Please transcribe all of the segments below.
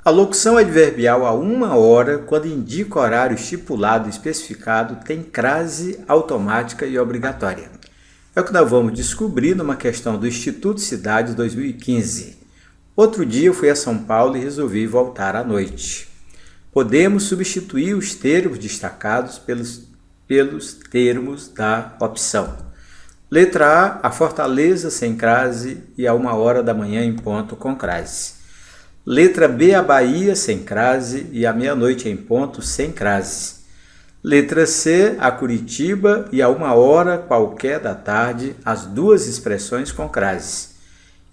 A locução adverbial a uma hora, quando indica horário estipulado e especificado, tem crase automática e obrigatória. É o que nós vamos descobrir numa questão do Instituto Cidade 2015. Outro dia eu fui a São Paulo e resolvi voltar à noite. Podemos substituir os termos destacados pelos termos da opção. Letra A Fortaleza sem crase e a uma hora da manhã em ponto com crase. Letra B, a Bahia sem crase e à meia-noite em ponto sem crase. Letra C, a Curitiba e a uma hora qualquer da tarde, as duas expressões com crase.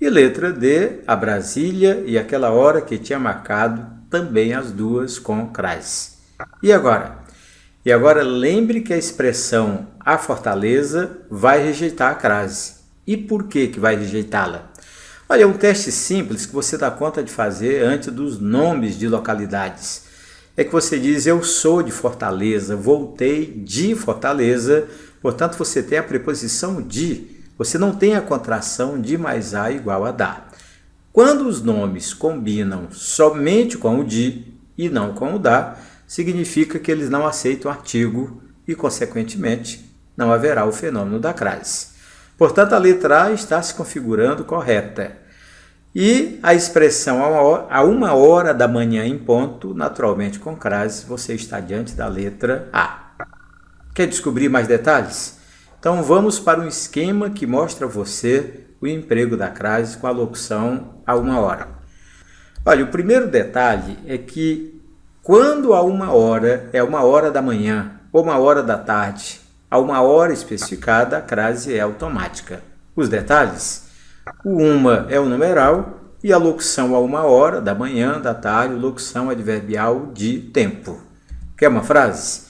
E letra D, a Brasília e aquela hora que tinha marcado, também as duas com crase. E agora? E agora lembre que a expressão a Fortaleza vai rejeitar a crase. E por que vai rejeitá-la? Olha, é um teste simples que você dá conta de fazer antes dos nomes de localidades. É que você diz, eu sou de Fortaleza, voltei de Fortaleza, portanto você tem a preposição de, você não tem a contração de mais a igual a da. Quando os nomes combinam somente com o de e não com o da, significa que eles não aceitam artigo e, consequentemente, não haverá o fenômeno da crase. Portanto, a letra A está se configurando correta. E a expressão a uma hora da manhã em ponto, naturalmente com crase, você está diante da letra A. Quer descobrir mais detalhes? Então vamos para um esquema que mostra a você o emprego da crase com a locução a uma hora. Olha, o primeiro detalhe é que quando a uma hora é uma hora da manhã ou uma hora da tarde, a uma hora especificada, a crase é automática. Os detalhes? O uma é o numeral e a locução a uma hora, da manhã, da tarde, locução adverbial de tempo. Quer uma frase?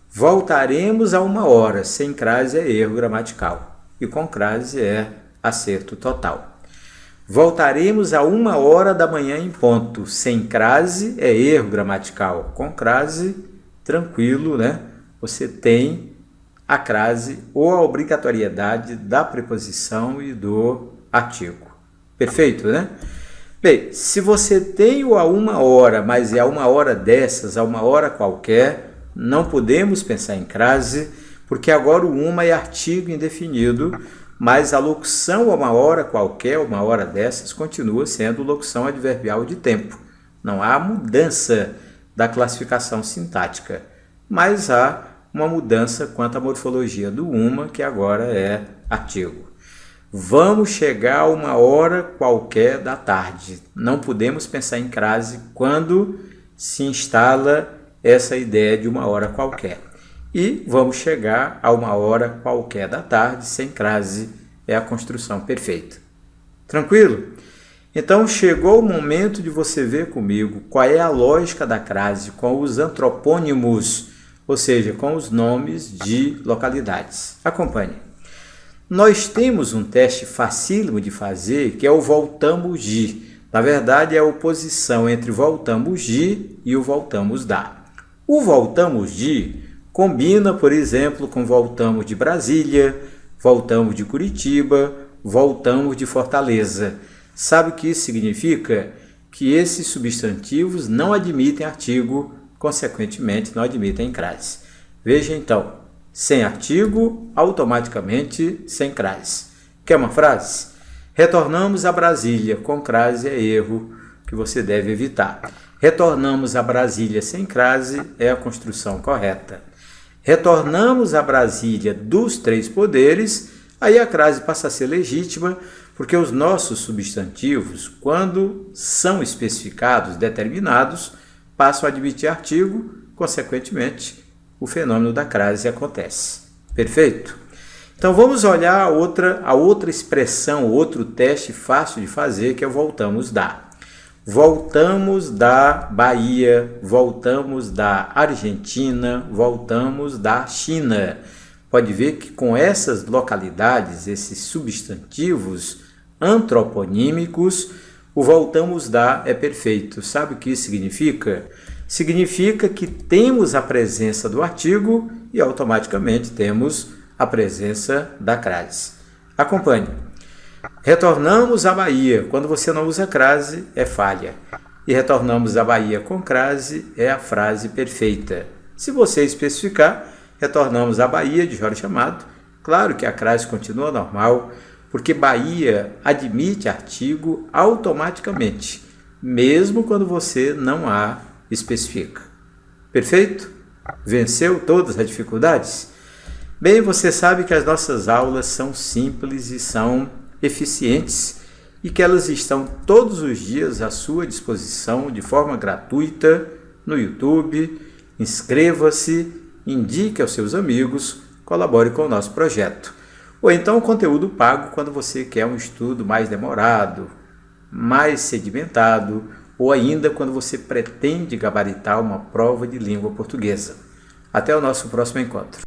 Voltaremos a uma hora, sem crase é erro gramatical e com crase é acerto total. Voltaremos a uma hora da manhã em ponto, sem crase é erro gramatical, com crase, tranquilo, né? Você tem a crase ou a obrigatoriedade da preposição e do artigo. Perfeito, né? Bem, se você tem o a uma hora, mas é a uma hora dessas, a uma hora qualquer, não podemos pensar em crase, porque agora o uma é artigo indefinido, mas a locução a uma hora qualquer, uma hora dessas, continua sendo locução adverbial de tempo. Não há mudança da classificação sintática, mas há uma mudança quanto à morfologia do uma, que agora é artigo. Vamos chegar a uma hora qualquer da tarde. Não podemos pensar em crase quando se instala essa ideia de uma hora qualquer. E vamos chegar a uma hora qualquer da tarde, sem crase, é a construção perfeita. Tranquilo? Então chegou o momento de você ver comigo qual é a lógica da crase com os antropônimos, ou seja, com os nomes de localidades. Acompanhe. Nós temos um teste facílimo de fazer, que é o voltamos de. Na verdade, é a oposição entre voltamos de e o voltamos da. O voltamos de combina, por exemplo, com voltamos de Brasília, voltamos de Curitiba, voltamos de Fortaleza. Sabe o que isso significa? Que esses substantivos não admitem artigo, consequentemente não admitem crase. Veja então, sem artigo, automaticamente sem crase. Quer uma frase? Retornamos a Brasília, com crase é erro que você deve evitar. Retornamos a Brasília sem crase é a construção correta. Retornamos a Brasília dos três poderes, aí a crase passa a ser legítima, porque os nossos substantivos, quando são especificados, determinados, passam a admitir artigo, consequentemente, o fenômeno da crase acontece. Perfeito? Então vamos olhar a outra expressão, outro teste fácil de fazer, que é o voltamos da. Voltamos da Bahia, voltamos da Argentina, voltamos da China. Pode ver que com essas localidades, esses substantivos antroponímicos, o voltamos da é perfeito. Sabe o que isso significa? Significa que temos a presença do artigo e automaticamente temos a presença da crase. Acompanhe. Retornamos à Bahia. Quando você não usa crase, é falha. e retornamos à Bahia com crase é a frase perfeita. Se você especificar, retornamos à Bahia de Jorge Amado. Claro que a crase continua normal, porque Bahia admite artigo automaticamente, mesmo quando você não a especifica. Perfeito? Venceu todas as dificuldades? Bem, você sabe que as nossas aulas são simples e são eficientes e que elas estão todos os dias à sua disposição de forma gratuita no YouTube. Inscreva-se, indique aos seus amigos, colabore com o nosso projeto. Ou então o conteúdo pago quando você quer um estudo mais demorado, mais sedimentado, ou ainda quando você pretende gabaritar uma prova de língua portuguesa. Até o nosso próximo encontro.